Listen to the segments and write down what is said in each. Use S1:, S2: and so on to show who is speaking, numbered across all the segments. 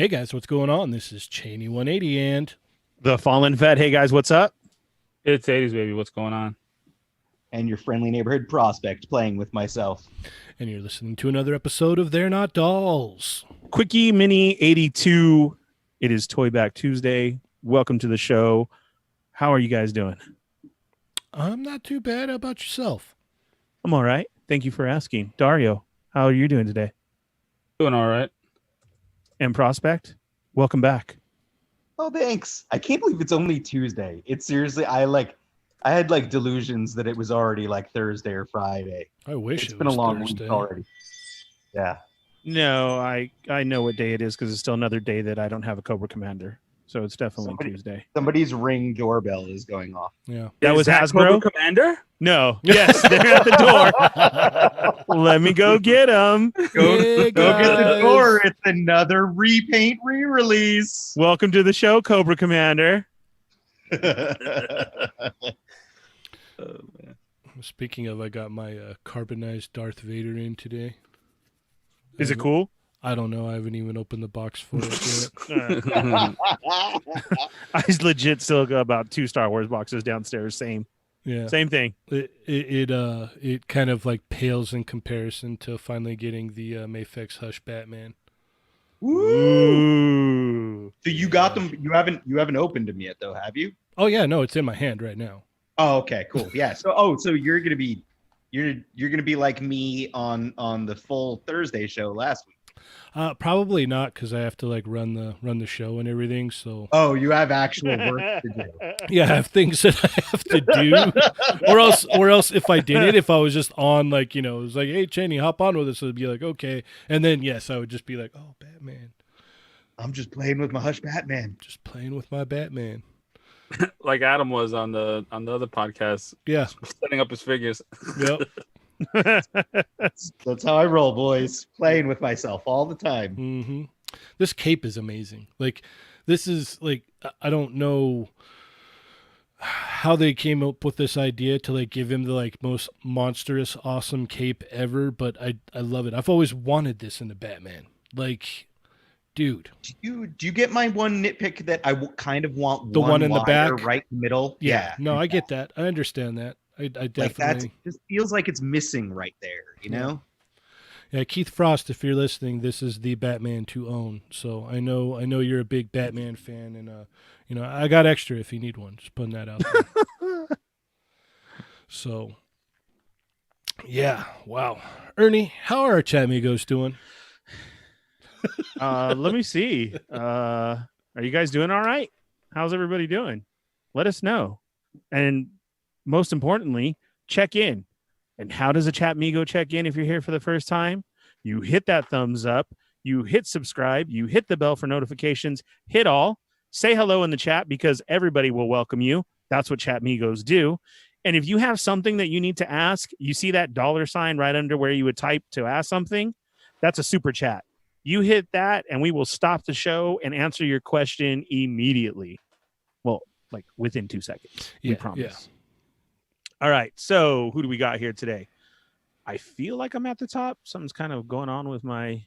S1: Hey guys, what's going on? This is Cheney 180 and
S2: The Fallen Vet. Hey guys, what's up?
S3: It's 80s, baby. What's going on?
S4: And your friendly neighborhood prospect playing with myself.
S1: and you're listening to another episode of They're Not Dolls.
S2: Quickie Mini 82. It is Toy Back Tuesday. Welcome to the show. How are you guys doing?
S1: I'm not too bad. How about yourself?
S2: I'm all right. Thank you for asking. Dario, how are you doing today?
S3: Doing all right.
S2: And Prospect, welcome back.
S4: Oh, thanks. I can't believe it's only Tuesday. It's seriously, I had like delusions that it was already like Thursday or Friday.
S1: I wish
S4: It's
S1: it
S4: been
S1: was
S4: a long
S1: Thursday.
S4: week already. Yeah.
S2: No, I know what day it is because it's still another day that I don't have a Cobra Commander. So it's definitely
S4: Somebody-
S2: Tuesday.
S4: Somebody's Ring doorbell is going off.
S1: Yeah.
S2: That was
S3: Cobra
S2: Hasbro?
S3: Commander?
S2: No. Yes, they're at the door. Let me go get them.
S1: Hey,
S4: Go get the
S1: guys.
S4: door. It's another repaint re-release.
S2: Welcome to the show, Cobra Commander.
S3: Oh, man.
S1: Speaking of, I got my carbonized Darth Vader in today.
S2: Is it cool?
S1: I don't know. I haven't even opened the box for it yet.
S2: I legit still got about 2 Star Wars boxes downstairs. Same
S1: Yeah.
S2: thing.
S1: It kind of like pales in comparison to finally getting the Mayfix Hush Batman.
S4: Woo!
S2: Ooh.
S4: So you got them. You haven't opened them yet, though, have you?
S1: Oh yeah, no, it's in my hand right now.
S4: Oh, okay, cool. Yeah. So you're gonna be like me on the full Thursday show last week.
S1: Probably not, because I have to like run the show and everything. So
S4: Oh, you have actual work to do.
S1: yeah, I have things that I have to do, or else if I did it, if I was just on like it was like, hey Cheney, hop on with us, it'd be like okay, and then yes, I would just be like, oh Batman,
S4: I'm just playing with my Hush Batman.
S1: just playing with my Batman.
S3: Like Adam was on the other podcast,
S1: Yeah,
S3: setting up his figures.
S1: yep.
S4: That's how I roll, boys. Playing with myself all the time.
S1: hmm This cape is amazing. Like, this is like I don't know how they came up with this idea to like give him the like most monstrous, awesome cape ever, but I love it. I've always wanted this in the Batman. Like, dude,
S4: Do you get my one nitpick that I kind of want
S1: The one in the
S4: wire
S1: back?
S4: right in the middle?
S1: yeah. No, I get that. I understand that. I
S4: Like that
S1: definitely.
S4: just feels like it's missing right there. You know?
S1: Yeah, Keith Frost, if you're listening, this is the Batman to own. So I know you're a big Batman fan, and I got extra if you need one. Just putting that out there. So, yeah, wow, Ernie, how are our chat amigos doing?
S2: Let me see. Are you guys doing all right? How's everybody doing? Let us know. And most importantly, check in. And how does a chat migo check in if you're here for the first time? You hit that thumbs up, you hit subscribe, you hit the bell for notifications, hit all, say hello in the chat because everybody will welcome you. That's what chat migos do. And if you have something that you need to ask, you see that $sign right under where you would type to ask something, that's a super chat. You hit that and we will stop the show and answer your question immediately. Well, like within 2 seconds. We promise.
S1: Yeah.
S2: All right. So who do we got here today? I feel like I'm at the top. Something's kind of going on with my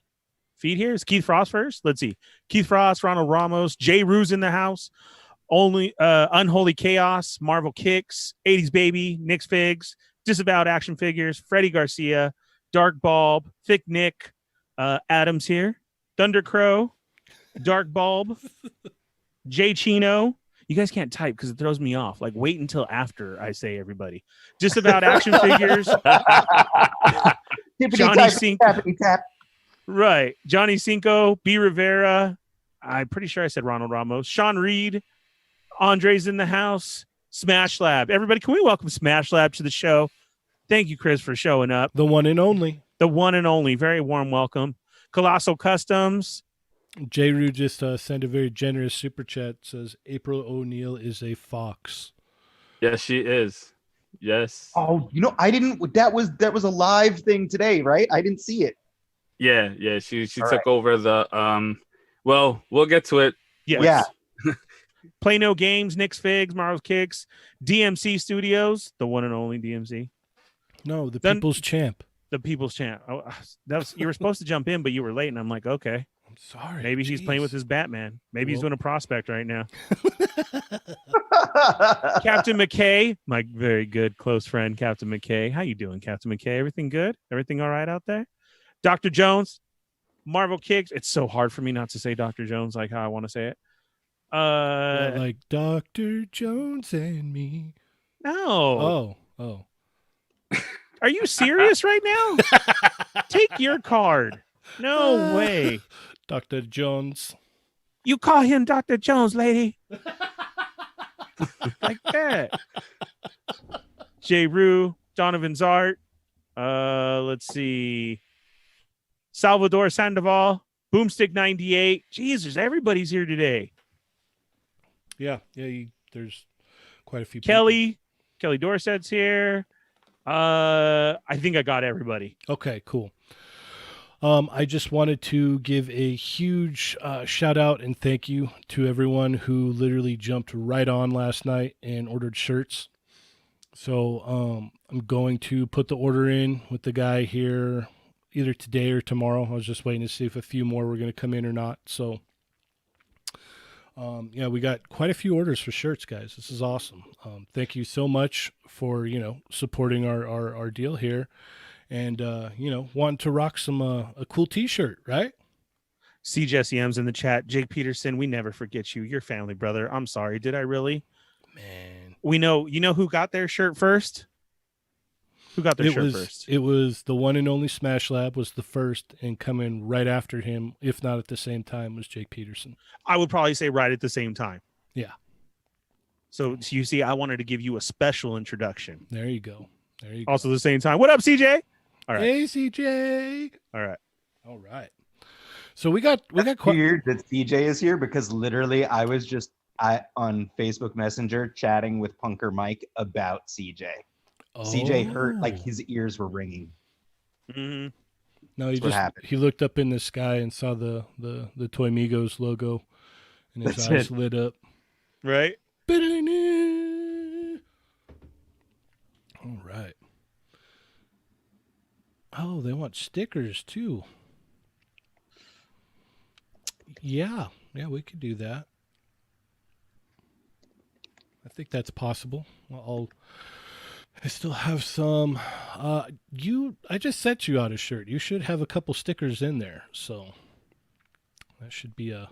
S2: feed here. Is Keith Frost first? Let's see. Keith Frost, Ronald Ramos, Jay Rue's in the house. Only Unholy Chaos, Marvel Kicks, 80s Baby, Nick's Figs, Disavowed Action Figures, Freddie Garcia, Dark Bulb, Thick Nick, Adams here, Thunder Crow, Dark Bulb, Jay Chino. You guys can't type because it throws me off. Like, wait until after I say everybody. Disavowed Action Figures. Johnny Cinco. Right. Johnny Cinco, B. Rivera. I'm pretty sure I said Ronald Ramos. Sean Reed. Andre's in the house. Smash Lab. Everybody, can we welcome Smash Lab to the show? Thank you, Chris, for showing up.
S1: The one and only.
S2: The one and only. Very warm welcome. Colossal Customs.
S1: J. Rue just sent a very generous super chat. Says April O'Neil is a fox.
S3: Yes, she is. Yes.
S4: Oh, I didn't. That was a live thing today, right? I didn't see it.
S3: Yeah. She
S4: All
S3: took over the Well, we'll get to it.
S2: Yes.
S4: Yeah.
S2: Play No Games, Nick's Figs, Marvel's Kicks, DMC Studios, the one and only DMC.
S1: No, the
S2: Then-
S1: people's champ.
S2: The People's Champ. Oh, you were supposed to jump in, but you were late, and I'm like, okay,
S1: I'm sorry.
S2: maybe he's playing
S1: Jeez.
S2: with his Batman. Maybe he's
S1: Well-
S2: doing a prospect right now. Captain McKay, my very good close friend, Captain McKay. How you doing, Captain McKay? Everything good? Everything all right out there? Dr. Jones, Marvel Kicks. It's so hard for me not to say Dr. Jones like how I want to say it.
S1: Like Dr. Jones and me.
S2: No.
S1: Oh.
S2: Are you serious right now? Take your card. No way.
S1: Dr. Jones.
S2: You call him Dr. Jones, lady. Like that. J. Rue, Donovan's art. Let's see. Salvador Sandoval, Boomstick 98. Jesus, everybody's here today.
S1: Yeah. There's quite a few
S2: Kelly Dorset's here. I think I got everybody.
S1: Okay, cool. I just wanted to give a huge shout out and thank you to everyone who literally jumped right on last night and ordered shirts. So I'm going to put the order in with the guy here either today or tomorrow. I was just waiting to see if a few more were going to come in or not. So yeah, we got quite a few orders for shirts, guys. This is awesome. Thank you so much for, supporting our deal here. And, wanting to rock some a cool T-shirt, right?
S2: C. Jesse M's in the chat. Jake Peterson, we never forget you. Your family, brother. I'm sorry. Did I really?
S1: Man.
S2: We know. You know who got their shirt first? Who got their shirt first?
S1: It was the one and only Smash Lab was the first, and coming right after him, if not at the same time, was Jake Peterson.
S2: I would probably say right at the same time.
S1: Yeah.
S2: So you see, I wanted to give you a special introduction.
S1: There you go.
S2: Also the same time. What up, CJ? All right.
S1: Hey, CJ.
S2: All right.
S1: So we got quite
S4: weird that CJ is here because literally I was just on Facebook Messenger chatting with Punker Mike about CJ. CJ hurt, like his ears were ringing.
S2: Mm-hmm.
S1: No,
S4: That's what happened.
S1: he looked up in the sky and saw the Toy Migos logo, and his
S4: That's
S1: eyes
S4: it.
S1: lit up.
S2: Right.
S1: All right. Oh, they want stickers too. Yeah, we could do that. I think that's possible. I still have some. I just sent you out a shirt. You should have a couple stickers in there. So that should be a.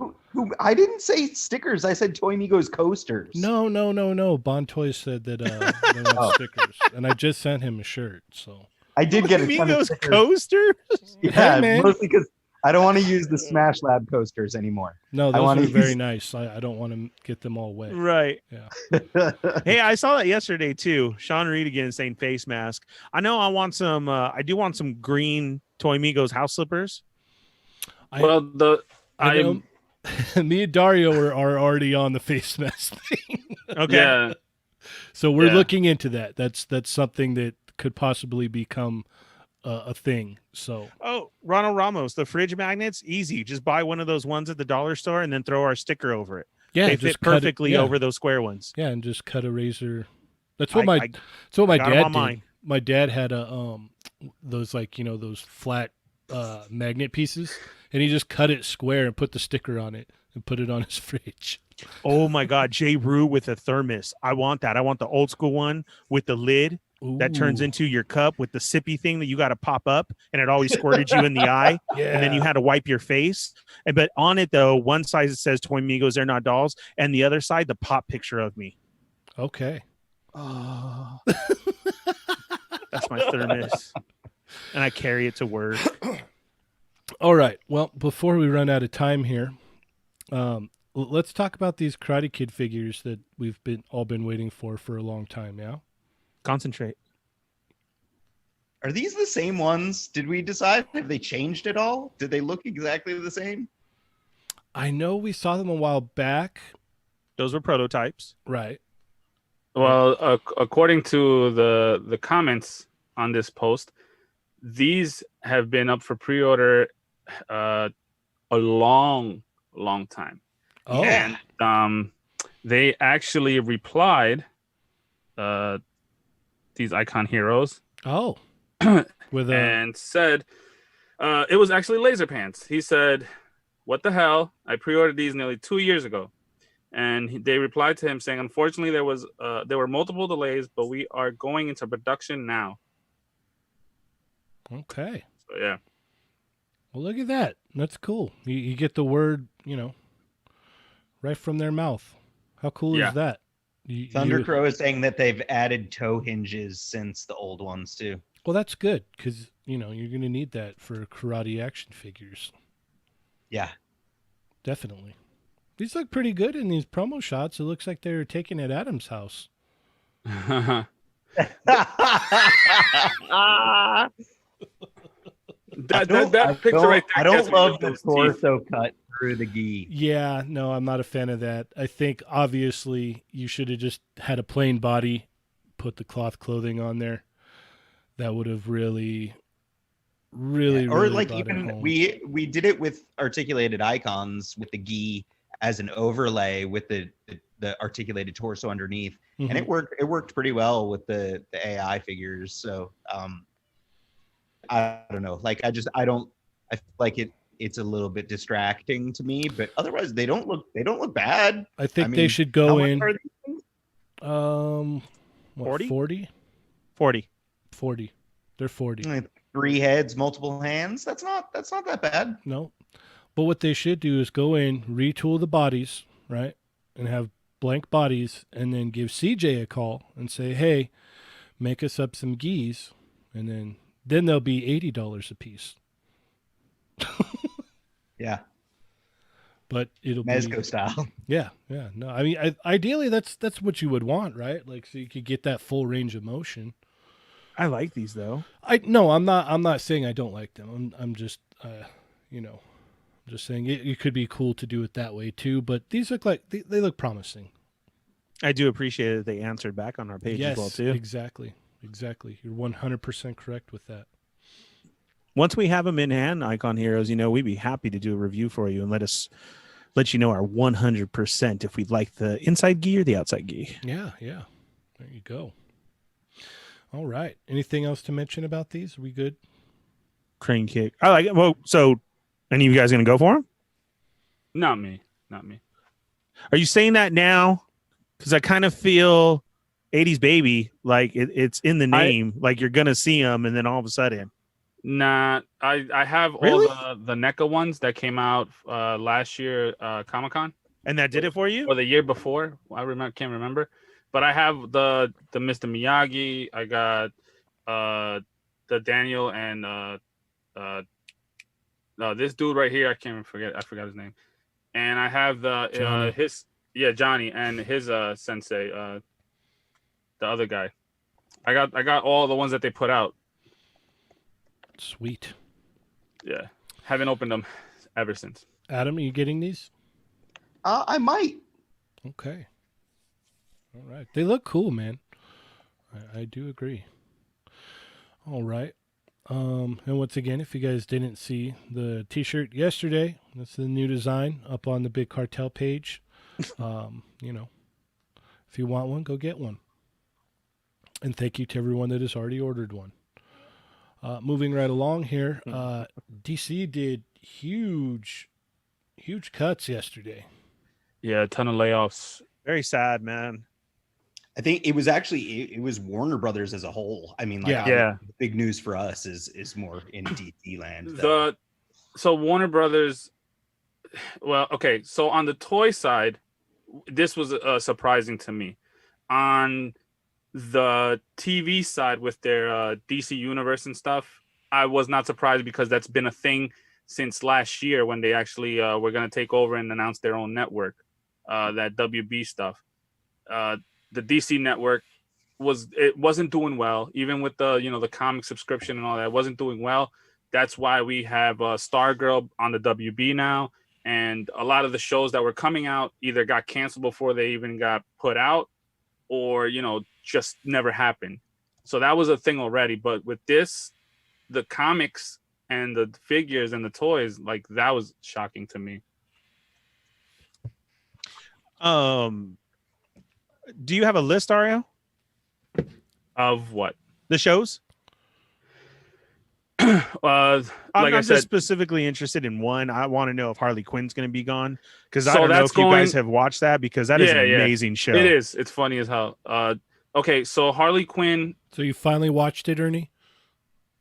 S4: I didn't say stickers. I said Toy Migos coasters.
S1: No. Bon Toys said that they want stickers, and I just sent him a shirt. So
S4: I did get a ton of
S2: Migos
S4: stickers.
S2: coasters.
S4: Yeah,
S1: Hey, man.
S4: mostly because I don't want to use the Smash Lab coasters anymore.
S1: no,
S4: I
S1: those
S4: wanna
S1: are very
S4: use-
S1: nice. I don't want to get them all wet.
S2: Right.
S1: Yeah.
S2: Hey, I saw that yesterday too. Sean Reed again saying face mask. I know I want some. I do want some green Toy Migos house slippers.
S1: I
S3: I'm
S1: know. Me and Dario are already on the face mask thing.
S2: Okay.
S3: yeah.
S1: So we're
S3: Yeah.
S1: looking into that. That's something that could possibly become a thing. So
S2: Oh, Ronald Ramos, the fridge magnets, easy. Just buy one of those ones at the dollar store and then throw our sticker over it.
S1: yeah,
S2: They
S1: just
S2: fit
S1: cut it-
S2: perfectly
S1: yeah.
S2: over those square ones.
S1: Yeah, and just cut a razor. That's what
S2: I
S1: my
S2: got 'em
S1: dad
S2: on
S1: did.
S2: mine.
S1: My dad had those those flat magnet pieces, and he just cut it square and put the sticker on it and put it on his fridge.
S2: Oh my God, J. Rue with a thermos. I want that. I want the old school one with the lid that turns
S1: Ooh.
S2: into your cup with the sippy thing that you got to pop up, and it always squirted you in the eye.
S1: Yeah.
S2: And then you had to wipe your face. But on it though, one side it says Toy Migos, they're not dolls, and the other side the pop picture of me.
S1: Okay.
S2: Oh, that's my thermos, and I carry it to work.
S1: All right. Well, before we run out of time here, let's talk about these Karate Kid figures that we've all been waiting for a long time. Yeah.
S2: Concentrate.
S4: Are these the same ones? Did we decide? Have they changed at all? Did they look exactly the same?
S1: I know we saw them a while back.
S2: Those were prototypes.
S1: Right.
S3: Well, according to the comments on this post, these have been up for pre-order a long time.
S1: Oh.
S3: And they actually replied, these icon heroes,
S1: Oh. With
S3: and said it was actually laser pants. He said, "What the hell? I pre-ordered these nearly 2 years ago." And they replied to him saying, "Unfortunately, there were multiple delays, but we are going into production now."
S1: okay.
S3: So yeah,
S1: Well, look at that. That's cool. You get the word, right from their mouth. How cool
S3: Yeah.
S1: is that?
S4: Thundercrow is saying that they've added toe hinges since the old ones too.
S1: Well, that's good because you're going to need that for karate action figures.
S4: Yeah.
S1: Definitely. These look pretty good in these promo shots. It looks like they're taken at Adam's house.
S3: that picture right there.
S4: I don't
S3: gets me
S4: love
S3: with
S4: the
S3: those teeth.
S4: torso cut through the gi.
S1: Yeah, no, I'm not a fan of that. I think obviously you should have just had a plain body, put the cloth clothing on there. That would have really
S4: Or
S1: really
S4: like
S1: brought it
S4: even
S1: home.
S4: we did it with articulated icons with the gi as an overlay with the articulated torso underneath, and
S1: Mhm.
S4: it worked pretty well with the AI figures. So I don't know. Like I feel like it's a little bit distracting to me, but otherwise they don't look bad.
S1: I think
S4: I
S1: they
S4: mean,
S1: should
S4: how
S1: go
S4: much
S1: in.
S4: are these things?
S1: What,
S2: 40?
S1: 40?
S2: 40.
S1: 40. They're 40.
S4: Like 3 heads, multiple hands. That's not that bad.
S1: No. But what they should do is go in, retool the bodies, right? And have blank bodies, and then give CJ a call and say, hey, make us up some gis, and then they'll be $80 a piece.
S4: Yeah,
S1: But it'll
S4: Mezco
S1: be
S4: style.
S1: yeah. No, I mean, ideally that's what you would want, right? Like so you could get that full range of motion.
S2: I like these though.
S1: I'm not saying I don't like them. I'm just just saying it could be cool to do it that way too. But these look like they look promising.
S2: I do appreciate that they answered back on our page
S1: Yes,
S2: as well too.
S1: exactly. You're 100% correct with that.
S2: Once we have them in hand, Icon Heroes, we'd be happy to do a review for you and let you know our 100% if we'd like the inside gi or the outside gi.
S1: Yeah. There you go. All right. Anything else to mention about these? Are we good?
S2: Crane kick. I like it. Well, so any of you guys going to go for them?
S3: Not me.
S2: Are you saying that now? Because I kind of feel 80s baby, like it's in the name, like you're going to see them and then all of a sudden.
S3: Nah, I have
S2: Really?
S3: all the NECA ones that came out last year Comic-Con
S2: And that did it for you?
S3: or the year before. Can't remember, but I have the Mr. Miyagi. I got the Daniel and no, this dude right here. I forgot his name. And I have
S1: Johnny.
S3: Johnny and his sensei, the other guy. I got all the ones that they put out.
S1: Sweet.
S3: Yeah, haven't opened them ever since.
S1: Adam, are you getting these?
S4: I might.
S1: Okay. All right. They look cool, man. I do agree. All right. And once again, if you guys didn't see the t-shirt yesterday, that's the new design up on the Big Cartel page. If you want one, go get one. And thank you to everyone that has already ordered one. Moving right along here, DC did huge cuts yesterday.
S3: Yeah, a ton of layoffs.
S2: Very sad, man.
S4: I think it was Warner Brothers as a whole. I mean, like,
S3: Yeah.
S4: the big news for us is more in DC land.
S3: So Warner Brothers. Well, okay. So on the toy side, this was surprising to me. On the TV side with their DC Universe and stuff, I was not surprised because that's been a thing since last year when they actually were going to take over and announce their own network, that WB stuff. The DC network wasn't doing well, even with the comic subscription and all that. It wasn't doing well. That's why we have Stargirl on the WB now, and a lot of the shows that were coming out either got canceled before they even got put out, or just never happened. So that was a thing already. But with this, the comics and the figures and the toys, like, that was shocking to me.
S2: Do you have a list, Ario?
S3: Of what?
S2: The shows?
S3: like
S2: I'm
S3: I
S2: just
S3: said,
S2: specifically interested in one. I want to know if Harley Quinn's going to be gone because I
S3: So
S2: don't know
S3: that's
S2: if you guys
S3: going-
S2: have watched that because that is an
S3: Yeah.
S2: amazing show.
S3: it is. It's funny as hell. Okay, so Harley Quinn.
S1: So you finally watched it, Ernie?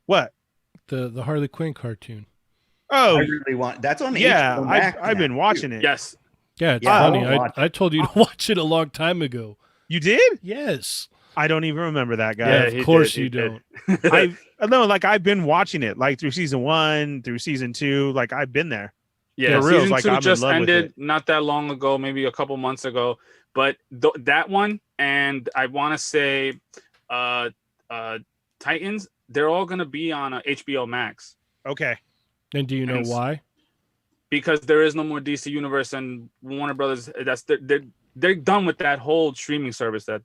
S2: What?
S1: The Harley Quinn cartoon.
S2: Oh,
S4: I really want. That's on
S2: yeah.
S4: HBO Max
S2: I've been
S4: now,
S2: watching
S4: too.
S2: it.
S3: Yes.
S1: Yeah, it's
S4: Yeah, I
S1: funny.
S4: wanna watch
S1: I told you to watch it a long time ago.
S2: You did?
S1: Yes.
S2: I don't even remember that guy.
S1: Yeah,
S3: Yeah,
S1: of
S3: he
S1: course
S3: did, he
S1: you
S3: did.
S1: don't.
S2: I've been watching it like through season 1 through season 2. Like I've been there.
S3: Yeah,
S2: For real,
S3: season
S2: like,
S3: 2
S2: I'm in
S3: just
S2: love with
S3: ended
S2: it.
S3: not that long ago, maybe a couple months ago. But that one, and I want to say, Titans, they're all gonna be on HBO Max
S2: Okay.
S1: And do you know
S3: And-
S1: why?
S3: because there is no more DC Universe and Warner Brothers. They're done with that whole streaming service that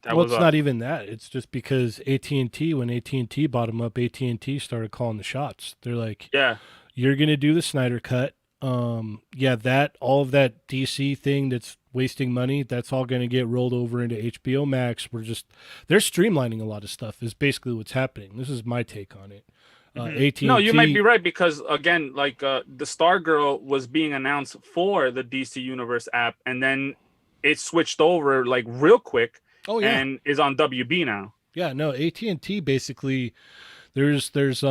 S1: Well,
S3: was
S1: it's
S3: up.
S1: not even that. It's just because AT&T, when AT&T bought them up, AT&T started calling the shots. They're like,
S3: Yeah,
S1: you're going to do the Snyder cut. That all of that DC thing that's wasting money, that's all going to get rolled over into HBO Max. They're streamlining a lot of stuff is basically what's happening. This is my take on it. AT&T.
S3: no, you might be right because again, like the Stargirl was being announced for the DC Universe app, and then it switched over like real quick.
S1: Oh yeah.
S3: And is on WB now.
S1: Yeah, no, AT&T basically there's it's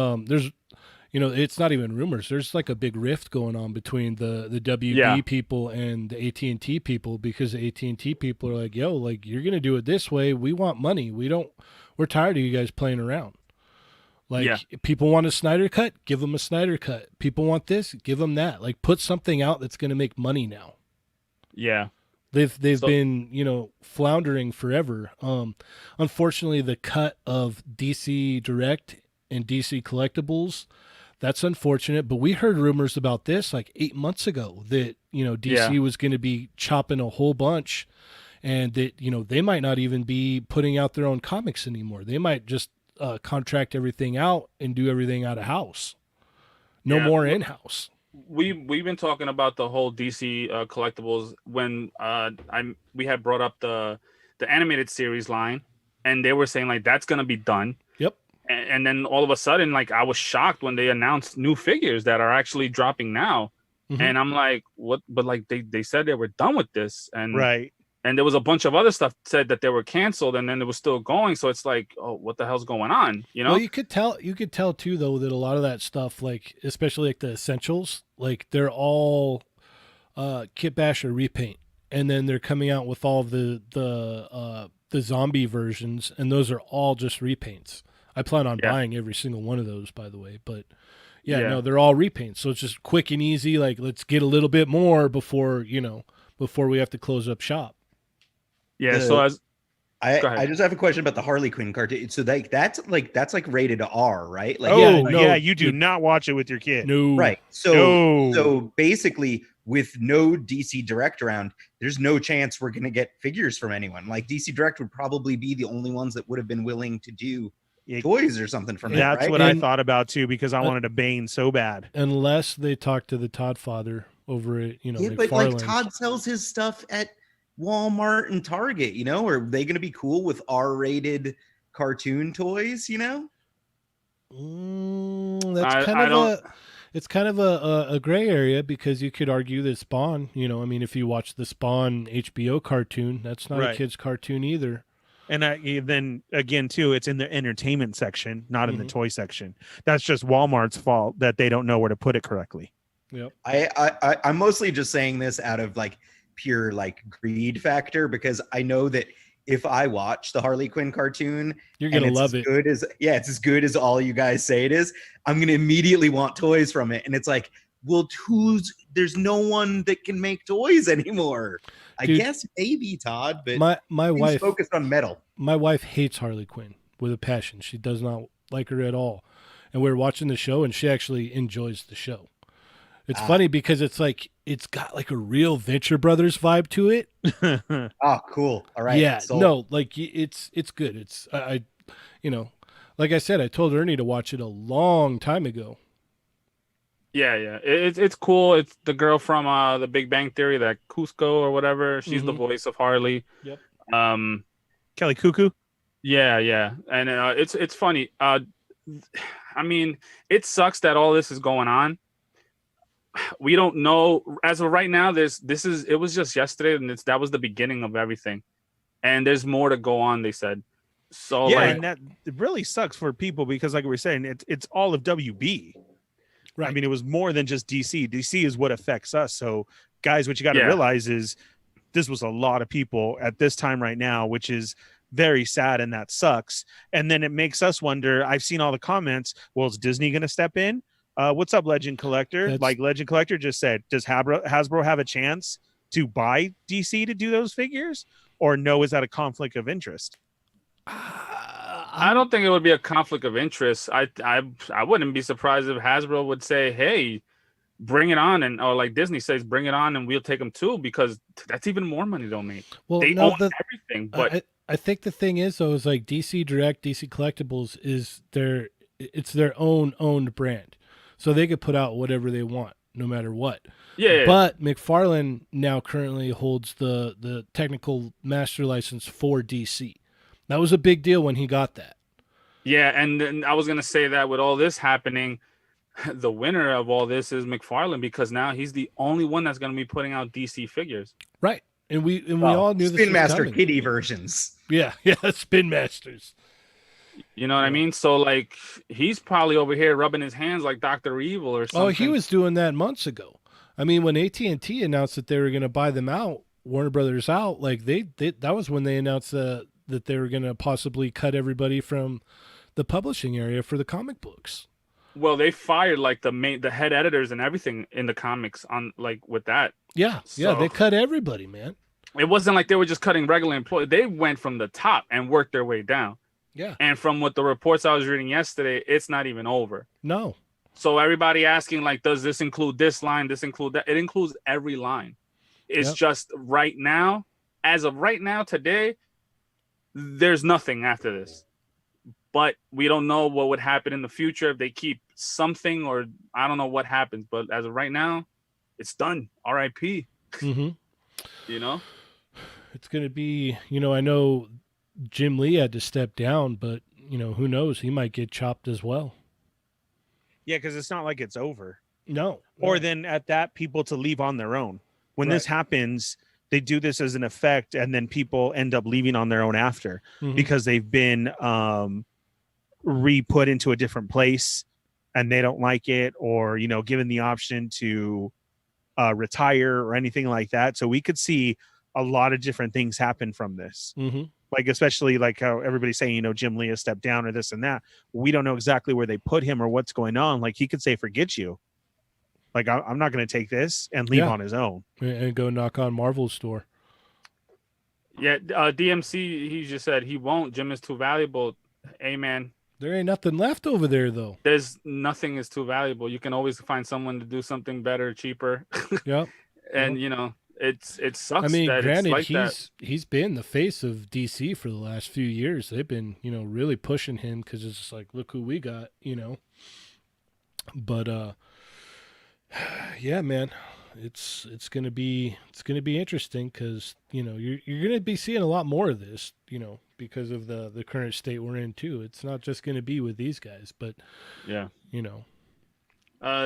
S1: not even rumors. There's like a big rift going on between the WB people and the AT&T people because the AT&T people are like, "Yo, like you're going to do it this way. We want money. We're tired of you guys playing around." Like people want a Snyder cut, give them a Snyder cut. People want this, give them that. Like put something out that's going to make money now.
S3: Yeah.
S1: They've been, floundering forever. Unfortunately, the cut of DC Direct and DC Collectibles, that's unfortunate. But we heard rumors about this like 8 months ago that, DC was going to be chopping a whole bunch and that, they might not even be putting out their own comics anymore. They might just contract everything out and do everything out of house. No more in-house.
S3: We've been talking about the whole DC collectibles when we had brought up the animated series line, and they were saying like that's gonna be done.
S1: Yep.
S3: And then all of a sudden, like I was shocked when they announced new figures that are actually dropping now, and I'm like, what? But like they said they were done with this, and
S2: Right.
S3: And there was a bunch of other stuff said that they were canceled, and then it was still going. So it's like, oh, what the hell's going on?
S1: Well, you could tell too, though, that a lot of that stuff, like especially like the essentials, like they're all kit bash or repaint, and then they're coming out with all the zombie versions, and those are all just repaints. I plan on buying every single one of those, by the way, but no, they're all repaints. So it's just quick and easy. Like let's get a little bit more before we have to close up shop.
S3: Yeah. So
S4: I just have a question about the Harley Quinn cartoon. So that's rated R, right? Like,
S2: you do not watch it with your kid.
S1: No.
S4: Right. So basically, with no DC Direct around, there's no chance we're gonna get figures from anyone. Like DC Direct would probably be the only ones that would have been willing to do toys or something from it.
S2: That's
S4: right?
S2: what I thought about too, because I wanted a Bane so bad.
S1: Unless they talk to the Todd father over at
S4: but like Todd sells his stuff at Walmart and Target, are they going to be cool with R-rated cartoon toys?
S1: It's kind of a gray area because you could argue that Spawn, if you watch the Spawn HBO cartoon, that's not a kid's cartoon either.
S2: And then again, too, it's in the entertainment section, not in the toy section. That's just Walmart's fault that they don't know where to put it correctly.
S1: Yep.
S4: I'm mostly just saying this out of like pure like greed factor because I know that if I watch the Harley Quinn cartoon,
S1: you're gonna love it.
S4: It's as good as all you guys say it is. I'm gonna immediately want toys from it, and it's like, well, there's no one that can make toys anymore. I guess maybe Todd, but
S1: my wife
S4: focused on metal.
S1: My wife hates Harley Quinn with a passion. She does not like her at all, and we were watching the show, and she actually enjoys the show. It's funny because it's like it's got like a real Venture Brothers vibe to it.
S4: Oh, cool! All right,
S1: yeah, no, like it's good. It's I like I said, I told Ernie to watch it a long time ago.
S3: Yeah, it's cool. It's the girl from the Big Bang Theory, that Cusco or whatever. She's the voice of Harley.
S1: Yep.
S2: Kelly Cuckoo.
S3: Yeah, and it's funny. I'm I mean, it sucks that all this is going on. We don't know as of right now. It was just yesterday, and that was the beginning of everything, and there's more to go on. They said, so
S2: Yeah,
S3: like,
S2: and that it really sucks for people because, like we were saying, it's all of WB.
S1: Right.
S2: I mean, it was more than just DC. DC is what affects us. So, guys, what you got to
S3: Yeah.
S2: realize is this was a lot of people at this time right now, which is very sad, and that sucks. And then it makes us wonder. I've seen all the comments. Well, is Disney going to step in? What's up, Legend Collector? Like Legend Collector just said, does Hasbro have a chance to buy DC to do those figures, or no? Is that a conflict of interest?
S3: I don't think it would be a conflict of interest. I wouldn't be surprised if Hasbro would say, "Hey, bring it on," or like Disney says, "Bring it on," and we'll take them too, because that's even more money they'll make.
S1: Well,
S3: they own everything. But
S1: I think the thing is, though, is like DC Direct, DC Collectibles is it's their own owned brand, so they could put out whatever they want, no matter what.
S3: Yeah.
S1: But McFarlane now currently holds the technical master license for DC. That was a big deal when he got that.
S3: Yeah, and then I was gonna say that with all this happening, the winner of all this is McFarlane, because now he's the only one that's gonna be putting out DC figures.
S1: Right. And we all knew this
S4: Spin
S1: was
S4: Master
S1: coming.
S4: Kitty versions.
S1: Yeah, Spin Masters.
S3: You know what I mean? So like, he's probably over here rubbing his hands like Dr. Evil or something.
S1: Oh, he was doing that months ago. I mean, when AT&T announced that they were going to buy them out, Warner Brothers out, like they that was when they announced that they were going to possibly cut everybody from the publishing area for the comic books.
S3: Well, they fired like the head editors and everything in the comics on like with that.
S1: Yeah, they cut everybody, man.
S3: It wasn't like they were just cutting regular employees. They went from the top and worked their way down.
S1: Yeah.
S3: And from what the reports I was reading yesterday, it's not even over.
S1: No.
S3: So everybody asking like, does this include this line? This include that? It includes every line. It's just right now, as of right now, today, there's nothing after this. But we don't know what would happen in the future if they keep something, or I don't know what happens. But as of right now, it's done. R.I.P.
S1: Mm-hmm.
S3: You know?
S1: It's going to be, I know Jim Lee had to step down, but, who knows? He might get chopped as well.
S2: Yeah, because it's not like it's over.
S1: No.
S2: Or then at that, people to leave on their own. When this happens, they do this as an effect, and then people end up leaving on their own after because they've been re-put into a different place and they don't like it, or, given the option to retire or anything like that. So we could see a lot of different things happen from this.
S1: Mm-hmm.
S2: Like, especially like how everybody's saying, Jim Lee has stepped down or this and that. We don't know exactly where they put him or what's going on. Like, he could say, forget you. Like, I'm not going to take this, and leave on his own.
S1: And go knock on Marvel's door.
S3: Yeah, DMC, he just said he won't. Jim is too valuable. Hey, man.
S1: There ain't nothing left over there, though.
S3: There's nothing is too valuable. You can always find someone to do something better, cheaper.
S1: Yep.
S3: And, it sucks.
S1: I mean,
S3: that
S1: granted,
S3: it's like
S1: he's been the face of DC for the last few years. They've been, really pushing him because it's just like, look who we got, But, yeah, man, it's gonna be interesting because you're gonna be seeing a lot more of this, because of the current state we're in too. It's not just gonna be with these guys, but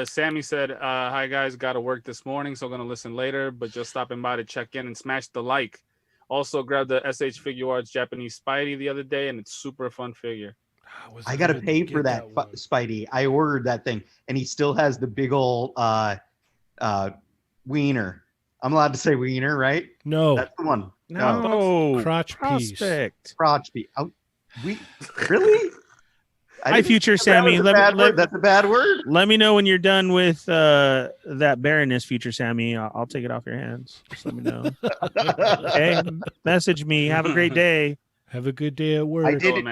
S3: Sammy said, hi guys, got to work this morning, so gonna listen later, but just stopping by to check in and smash the like. Also grabbed the SH Figure Arts Japanese Spidey the other day, and it's super fun figure.
S4: I gotta pay for that Spidey. I ordered that thing, and he still has the big old wiener. I'm allowed to say wiener, right?
S1: No,
S4: that's the one.
S2: No,
S1: crotch piece.
S4: Crotch piece. Really?
S2: Hi, future Sammy.
S4: That's a bad word.
S2: Let me know when you're done with that Baroness, future Sammy. I'll take it off your hands. Just let me know. Okay, message me. Have a great day.
S1: Have a good day at work.
S4: I did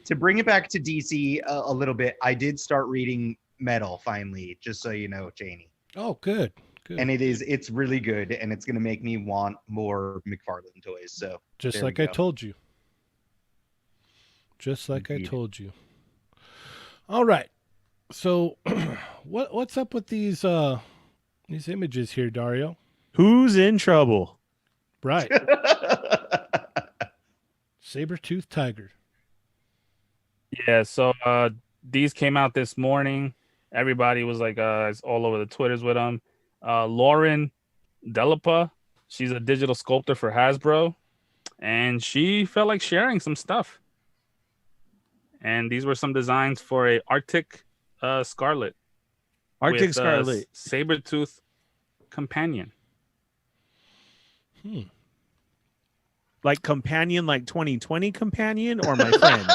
S4: to bring it back to DC a little bit. I did start reading Metal finally, just so you know, Janie.
S1: Oh, good.
S4: And it's really good, and it's gonna make me want more McFarlane toys. So
S1: just like I told you. Just like I told you. All right. So what's up with these images here, Dario?
S2: Who's in trouble?
S1: Right. Saber-toothed tiger.
S3: Yeah, so these came out this morning. Everybody was like, it's all over the Twitters with them. Lauren Delapa, she's a digital sculptor for Hasbro, and she felt like sharing some stuff. And these were some designs for a Arctic Scarlet.
S2: Arctic
S3: with,
S2: Scarlet.
S3: Sabertooth companion.
S2: Like companion, like 2020 companion, or my friend?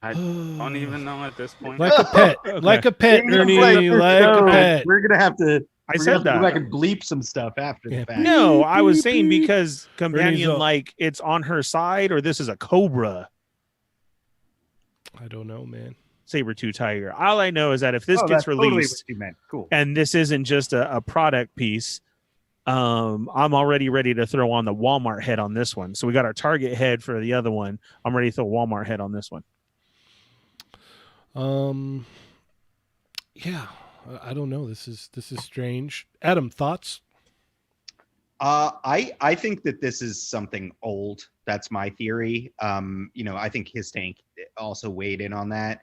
S3: I don't even know at this point.
S1: Like a pet, like a pet, Ernie, like a pet.
S4: We're gonna have to.
S2: I said
S4: Go back
S2: that.
S4: and bleep some stuff after
S1: Yeah.
S4: the fact.
S2: No, I was
S1: Beep,
S2: saying
S1: beep.
S2: because companion,
S1: all-
S2: like it's on her side, or this is a cobra
S1: I don't know, man.
S2: saber-tooth tiger. All I know is that if this
S4: Oh,
S2: gets
S4: that's totally
S2: released,
S4: what you meant. Cool.
S2: and this isn't just a product piece, I'm already ready to throw on the Walmart head on this one. So we got our Target head for the other one. I'm ready to throw Walmart head on this one.
S1: Yeah, I don't know. This is strange. Adam, thoughts?
S4: I think that this is something old. That's my theory. I think his tank also weighed in on that.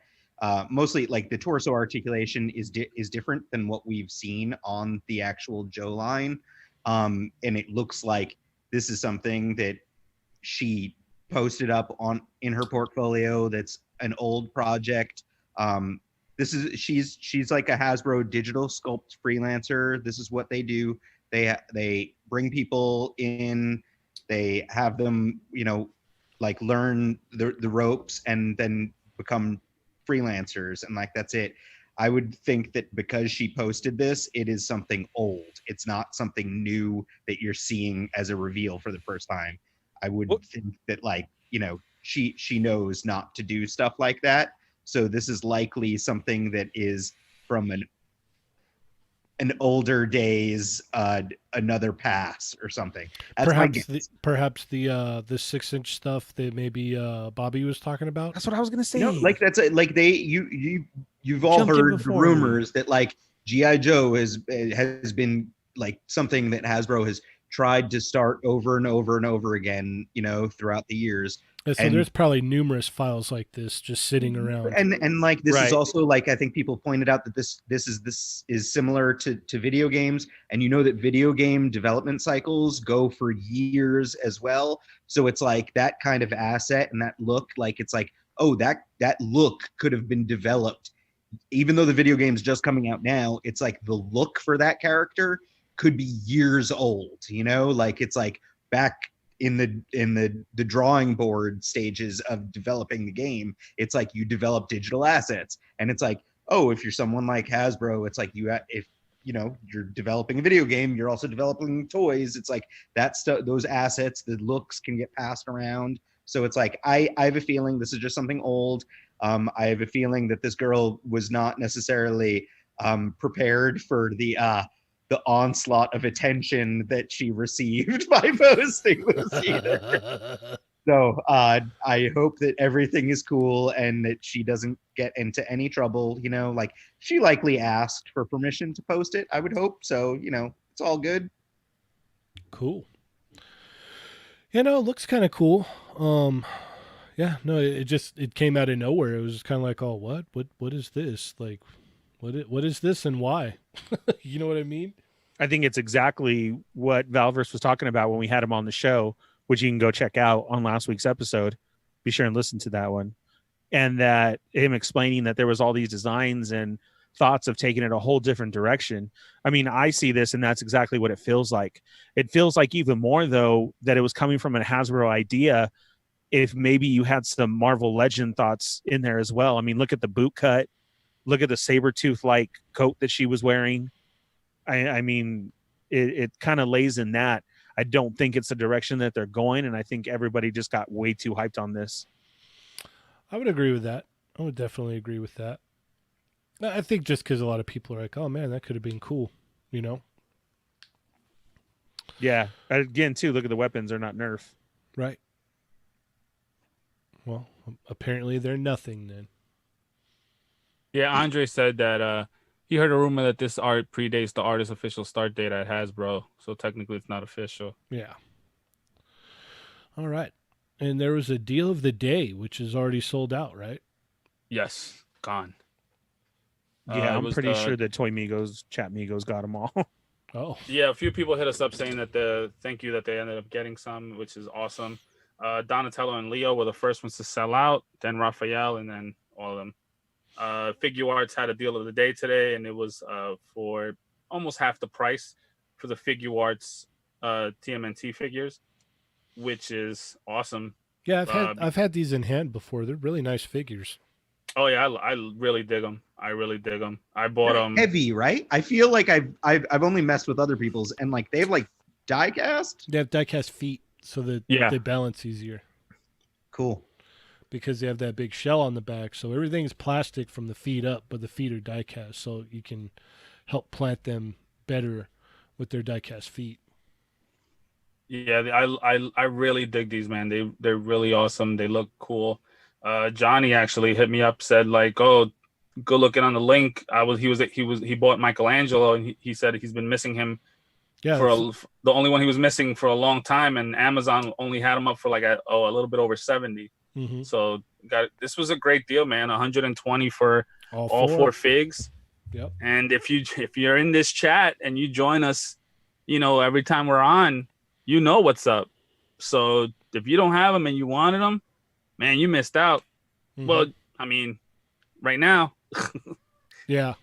S4: Mostly, like the torso articulation is different than what we've seen on the actual Joe line, and it looks like this is something that she posted up in her portfolio. That's an old project. She's like a Hasbro digital sculpt freelancer. This is what they do. They bring people in, they have them, like learn the ropes and then become freelancers, and like that's it. I would think that because she posted this, it is something old. It's not something new that you're seeing as a reveal for the first time. I would think that she knows not to do stuff like that. So this is likely something that is from an older days, another pass or something. That's
S1: Perhaps the 6-inch stuff that maybe Bobby was talking about.
S2: That's what I was gonna say.
S4: like that's like you've all
S2: Jumped in
S4: heard the
S2: before me.
S4: rumors that like GI Joe has been like something that Hasbro has tried to start over and over and over again, throughout the years.
S1: So
S4: And-
S1: there's probably numerous files like this just sitting around.
S4: And like this
S2: Right.
S4: is also like I think people pointed out that this is similar to video games, and that video game development cycles go for years as well. So it's like that kind of asset and that look, like it's like, oh, that look could have been developed, even though the video game's just coming out now. It's like the look for that character could be years old, like it's like back in the drawing board stages of developing the game. It's like you develop digital assets, and it's like, oh, if you're someone like Hasbro, it's like if you're developing a video game, you're also developing toys. It's like that stuff, those assets, the looks can get passed around. So it's like I have a feeling this is just something old. I have a feeling that this girl was not necessarily prepared for the onslaught of attention that she received by posting this either. So I hope that everything is cool and that she doesn't get into any trouble. Like she likely asked for permission to post it, I would hope. So, it's all good.
S1: Cool. It looks kind of cool. Yeah, no, it came out of nowhere. It was just kind of like, oh, what is this? Like, what is this and why? You know what I mean?
S2: I think it's exactly what Valverse was talking about when we had him on the show, which you can go check out on last week's episode. Be sure and listen to that one. And that him explaining that there was all these designs and thoughts of taking it a whole different direction. I mean, I see this and that's exactly what it feels like. It feels like even more, though, that it was coming from a Hasbro idea. If maybe you had some Marvel Legend thoughts in there as well. I mean, look at the boot cut. Look at the Sabertooth-like coat that she was wearing. I mean, it kind of lays in that. I don't think it's the direction that they're going, and I think everybody just got way too hyped on this.
S1: I would agree with that. I would definitely agree with that. I think just because a lot of people are like, oh, man, that could have been cool,
S2: Yeah. Again, too, look at the weapons. They're not Nerf.
S1: Right. Well, apparently they're nothing then.
S3: Yeah, Andre said that he heard a rumor that this art predates the artist's official start date at Hasbro, so technically it's not official.
S1: Yeah. All right. And there was a deal of the day, which is already sold out, right?
S3: Yes, gone.
S2: Yeah,
S3: It
S2: I'm
S3: was
S2: pretty
S3: the
S2: sure that Toy Migos, Chat Migos got them all.
S1: Oh,
S3: Yeah, a few people hit us up saying that thank you that they ended up getting some, which is awesome. Donatello and Leo were the first ones to sell out, then Raphael, and then all of them. Figure Arts had a deal of the day today, and it was for almost half the price for the Figure Arts TMNT figures, which is awesome.
S1: yeah.
S3: Uh,
S1: I've had these in hand before. They're really nice figures.
S3: oh yeah, I really dig them. I really dig them. I bought
S4: They're
S3: them.
S4: heavy, right? I feel like I've only messed with other people's, and like they have like die cast.
S1: They have diecast feet, so that
S3: Yeah.
S1: they balance easier
S4: Cool.
S1: because they have that big shell on the back. So everything's plastic from the feet up, but the feet are diecast, so you can help plant them better with their diecast feet.
S3: Yeah, I really dig these, man. They're really awesome. They look cool. Johnny actually hit me up, said like, "Oh, go looking on the link." He bought Michelangelo, and he said he's been missing him
S1: Yeah,
S3: for the only one he was missing for a long time, and Amazon only had him up for like a little bit over 70.
S1: mm-hmm.
S3: So this was a great deal, man. 120 for
S1: all
S3: all
S1: four.
S3: four figs.
S1: Yep.
S3: And if you're in this chat and you join us, every time we're on, you know what's up. So if you don't have them and you wanted them, man, you missed out.
S1: Mm-hmm.
S3: Well, I mean, right now.
S1: Yeah.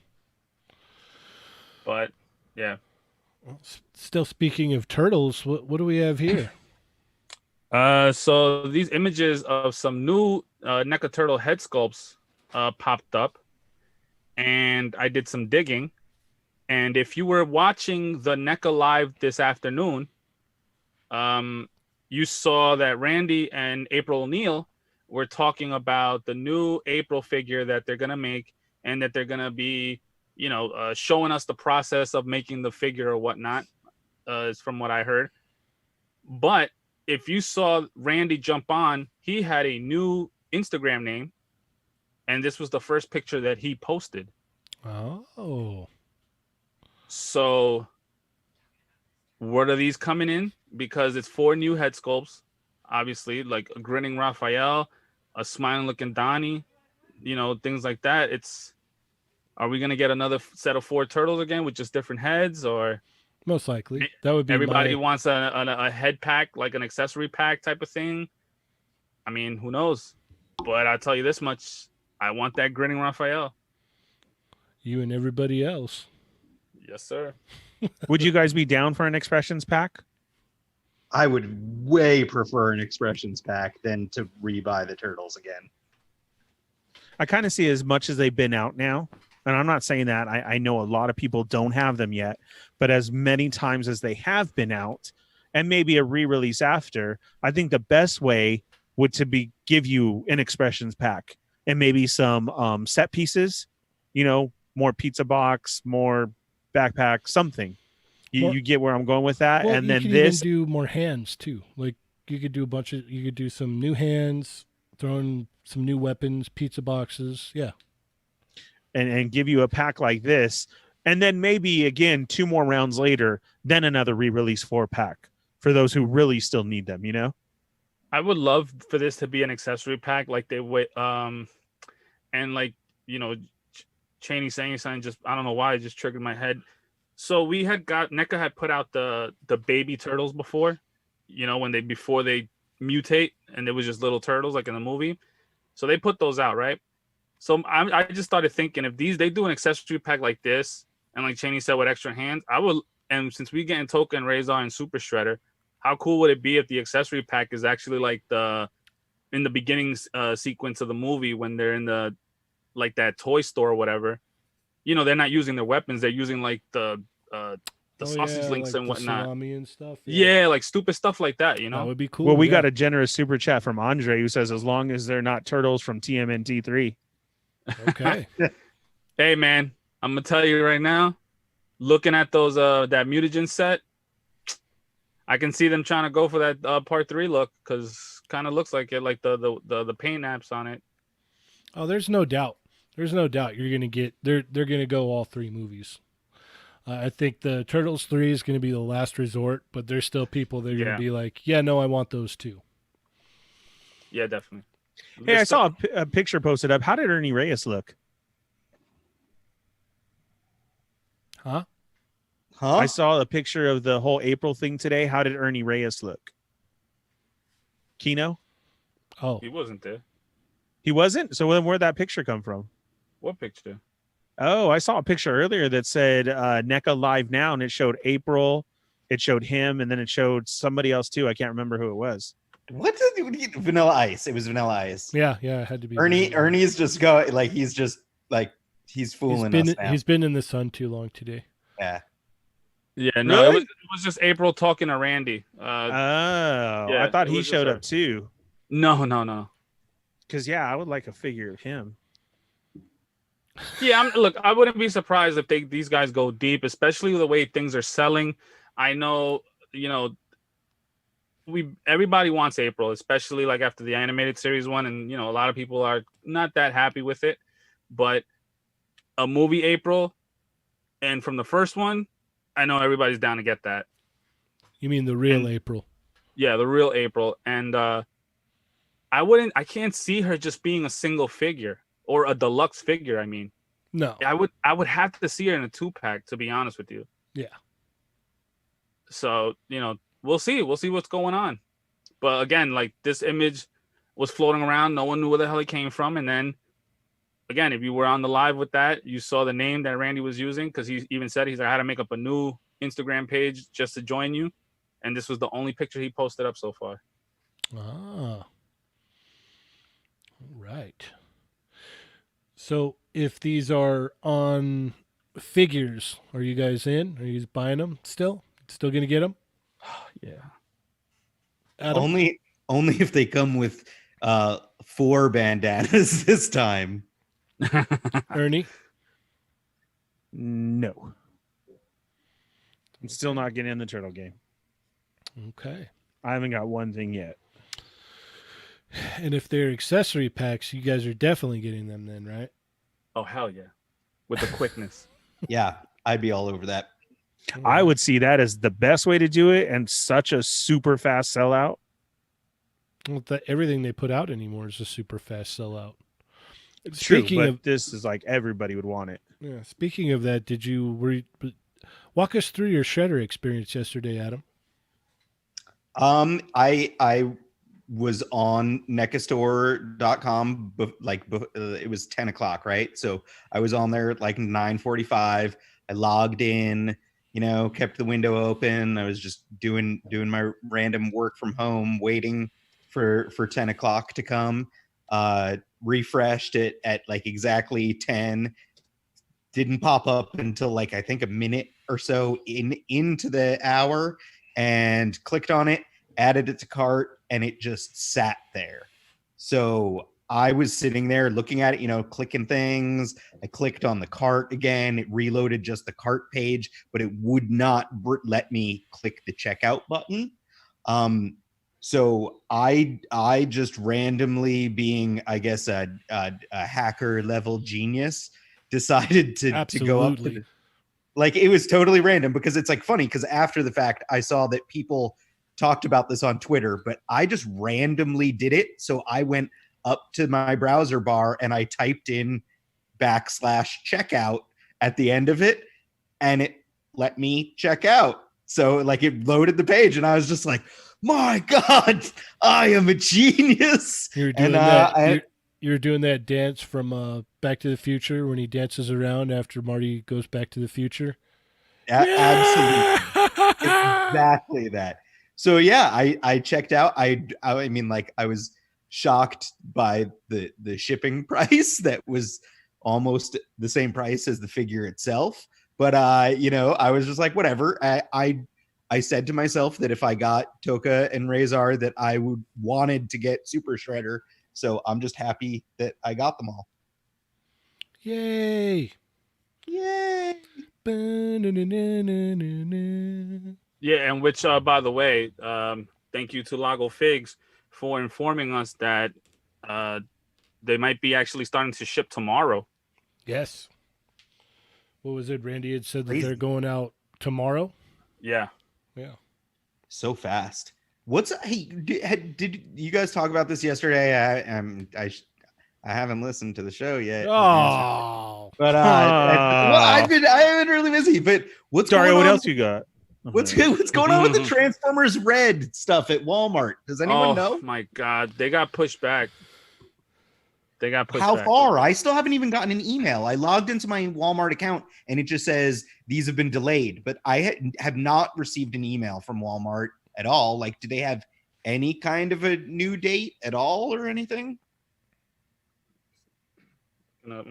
S3: But yeah.
S1: Still speaking of turtles, what do we have here?
S3: So these images of some new NECA turtle head sculpts popped up, and I did some digging. And if you were watching the NECA live this afternoon, you saw that Randy and April O'Neil were talking about the new April figure that they're gonna make, and that they're gonna be, showing us the process of making the figure or whatnot. Is from what I heard. But if you saw Randy jump on, he had a new Instagram name, and this was the first picture that he posted.
S1: Oh.
S3: So what are these coming in? Because it's 4 new head sculpts, obviously, like a grinning Raphael, a smiling looking Donnie, things like that. Are we gonna get another set of 4 turtles again with just different heads, or
S1: Most likely. That would be
S3: everybody wants a head pack, like an accessory pack type of thing? I mean, who knows? But I'll tell you this much: I want that grinning Raphael.
S1: You and everybody else.
S3: Yes, sir.
S2: Would you guys be down for an expressions pack?
S4: I would way prefer an expressions pack than to rebuy the turtles again.
S2: I kind of see as much as they've been out now, and I'm not saying that I know a lot of people don't have them yet, but as many times as they have been out, and maybe a re-release after, I think the best way would to be give you an expressions pack and maybe some set pieces, more pizza box, more backpack, something. You get where I'm going with that.
S1: Well,
S2: and
S1: you
S2: then
S1: could
S2: this
S1: even do more hands too. Like you could do some new hands, throw in some new weapons, pizza boxes. Yeah.
S2: and give you a pack like this, and then maybe again 2 more rounds later, then another re-release 4-pack for those who really still need them.
S3: I would love for this to be an accessory pack, like they would, and like Cheney saying something. Just I don't know why it just triggered my head. So we had NECA had put out the baby turtles before, before they mutate, and it was just little turtles like in the movie. So they put those out, right? So I just started thinking, if they do an accessory pack like this, and like Cheney said, with extra hands, I would. And since we getting Token, Razor, and Super Shredder, how cool would it be if the accessory pack is actually like in the beginning sequence of the movie when they're in the like that toy store or whatever? They're not using their weapons; they're using like the sausage links
S1: like
S3: and
S1: the
S3: whatnot.
S1: salami and stuff.
S3: Yeah, like stupid stuff like that.
S1: That would be cool.
S2: Well, we
S1: yeah.
S2: got a generous super chat from Andre who says, as long as they're not turtles from TMNT 3.
S1: Okay.
S3: Hey man, I'm gonna tell you right now, looking at those that mutagen set, I can see them trying to go for that part 3 look, because kind of looks like it, like the paint apps on it.
S1: Oh, there's no doubt. There's no doubt you're gonna get. They're gonna go all 3 movies. I think the Turtles 3 is gonna be the last resort, but there's still people that are gonna be like, yeah, no, I want those too.
S3: Yeah, definitely.
S2: Hey, I saw a picture posted up. How did Ernie Reyes look?
S1: Huh?
S2: I saw a picture of the whole April thing today. How did Ernie Reyes look? Kino?
S1: Oh,
S3: He wasn't there.
S2: He wasn't? So then where'd that picture come from?
S3: What picture?
S2: Oh, I saw a picture earlier that said NECA Live Now, and it showed April, it showed him, and then it showed somebody else too. I can't remember who it was.
S4: What did Vanilla Ice? It was Vanilla Ice.
S1: yeah, it had to be
S4: Ernie's just he's fooling us now.
S1: He's been in the sun too long today.
S4: Yeah.
S3: Yeah, no,
S2: Really?
S3: it was just April talking to Randy.
S2: I thought he showed up too.
S3: No.
S2: Because I would like a figure of him.
S3: Yeah, look, I wouldn't be surprised if these guys go deep, especially the way things are selling. I know, everybody wants April, especially like after the animated series one, and a lot of people are not that happy with it. But a movie April, and from the first one, I know everybody's down to get that.
S1: You mean the real April?
S3: Yeah, the real April, and I can't see her just being a single figure or a deluxe figure. I mean,
S1: no,
S3: I would have to see her in a 2-pack, to be honest with you.
S1: Yeah.
S3: So, we'll see what's going on. But again, like, this image was floating around. No one knew where the hell it came from. And then again, if you were on the live with that, you saw the name that Randy was using, because he even said I had to make up a new Instagram page just to join you. And this was the only picture he posted up so far.
S1: Ah. All right. So if these are on figures, are you guys in? Are you buying them still? Still going to get them?
S3: Yeah.
S1: Adam?
S4: Only if they come with 4 bandanas this time.
S1: Ernie?
S2: No. I'm still not getting in the turtle game.
S1: Okay.
S2: I haven't got one thing yet.
S1: And if they're accessory packs, you guys are definitely getting them then, right?
S3: Oh, hell yeah. With the quickness.
S4: Yeah, I'd be all over that.
S2: I would see that as the best way to do it, and such a super fast sellout.
S1: Well, everything they put out anymore is a super fast sellout.
S2: It's
S1: Speaking
S2: true, but
S1: of
S2: this is like everybody would want it.
S1: Yeah. Speaking of that, walk us through your shredder experience yesterday, Adam?
S4: I was on necastore.com, it was 10 o'clock, right? So I was on there at like 9:45. I logged in, kept the window open. I was just doing my random work from home, waiting for 10 o'clock to come. Refreshed it at like exactly 10. Didn't pop up until like I think a minute or so into the hour, and clicked on it, added it to cart, and it just sat there. So I was sitting there looking at it, clicking things. I clicked on the cart again. It reloaded just the cart page, but it would not let me click the checkout button. So I just randomly, being, I guess, a hacker level genius, decided to go up to like, it was totally random, because it's like funny, because after the fact I saw that people talked about this on Twitter, but I just randomly did it. So I went up to my browser bar and I typed in /checkout at the end of it, and it let me check out. So like it loaded the page, and I was just like, my God, I am a genius.
S1: You're doing that. You're doing that dance from Back to the Future when he dances around after Marty goes back to the future.
S4: Absolutely. Exactly that. So yeah, I checked out. I mean, like, I was shocked by the shipping price that was almost the same price as the figure itself. But I was just like, whatever. I said to myself that if I got Toka and Razor, that I wanted to get Super Shredder. So I'm just happy that I got them all.
S1: Yay!
S4: Yay!
S3: Yeah, and which, by the way, thank you to Lago Figs for informing us that they might be actually starting to ship tomorrow.
S1: Yes. What was it? Randy had said that
S4: Crazy.
S1: they're going out tomorrow.
S3: Yeah.
S1: Yeah.
S4: So fast. Did you guys talk about this yesterday? I haven't listened to the show yet.
S1: Oh,
S4: But well, I've been really busy. But what's
S2: Dario,
S4: going
S2: what
S4: on?
S2: else you got?
S4: What's going on with the Transformers Red stuff at Walmart? Does anyone know?
S3: Oh my God, they got pushed back.
S4: How far? I still haven't even gotten an email. I logged into my Walmart account and it just says these have been delayed, but I have not received an email from Walmart at all. Like, do they have any kind of a new date at all or anything?
S3: No.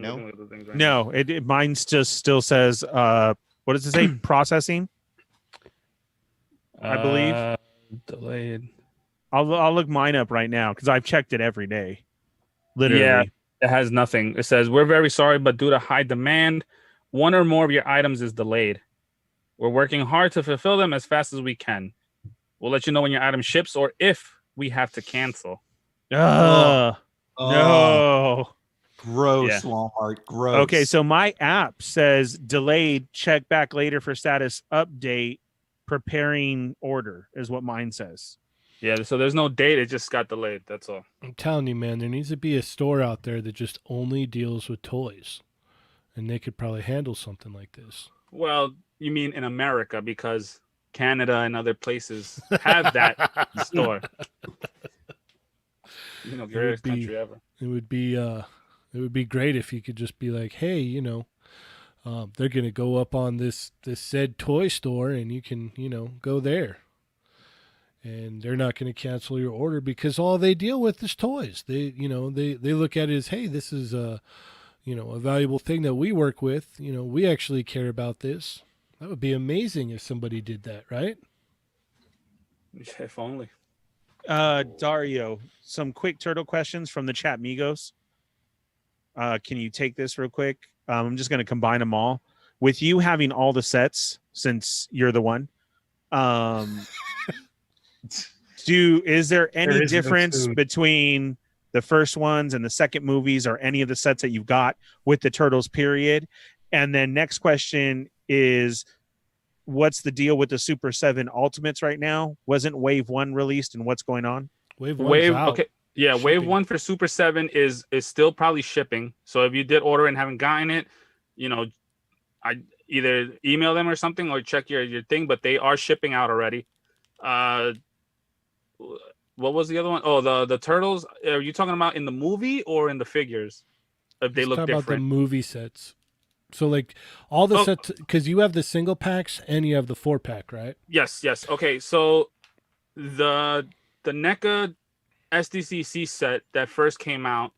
S2: No, mine just still says what does it say? Processing. I believe
S3: delayed.
S2: I'll look mine up right now because I've checked it every day. Literally.
S3: Yeah, it has nothing. It says, we're very sorry, but due to high demand, one or more of your items is delayed. We're working hard to fulfill them as fast as we can. We'll let you know when your item ships or if we have to cancel.
S2: No.
S4: Gross,
S3: Yeah.
S4: Walmart. Gross.
S2: Okay, so my app says delayed, check back later for status update, preparing order is what mine says.
S3: Yeah, so there's no date. It just got delayed. That's all.
S1: I'm telling you, man, there needs to be a store out there that just only deals with toys, and they could probably handle something like this.
S3: Well, you mean in America, because Canada and other places have that store. You know, greatest country ever.
S1: It would be great if you could just be like, hey, they're gonna go up on this said toy store, and you can go there, and they're not going to cancel your order because all they deal with is toys. They look at it as, hey, this is a valuable thing that we work with. We actually care about this. That would be amazing if somebody did that, right?
S3: If only.
S2: Dario, some quick turtle questions from the chat Migos. Can you take this real quick? I'm just going to combine them all. With you having all the sets, since you're the one, is there any difference between the first ones and the second movies or any of the sets that you've got with the Turtles period? And then next question is, what's the deal with the Super 7 Ultimates right now? Wasn't Wave 1 released, and what's going on?
S1: Wave
S3: out. Okay. Yeah, shipping. Wave 1 for Super 7 is still probably shipping. So if you did order and haven't gotten it, I either email them or something or check your thing, but they are shipping out already. What was the other one? Oh, the Turtles. Are you talking about in the movie or in the figures? If they look different.
S1: About the movie sets. So like all the sets, because you have the single packs and you have the 4-pack, right?
S3: Yes. Okay, so the NECA SDCC set that first came out,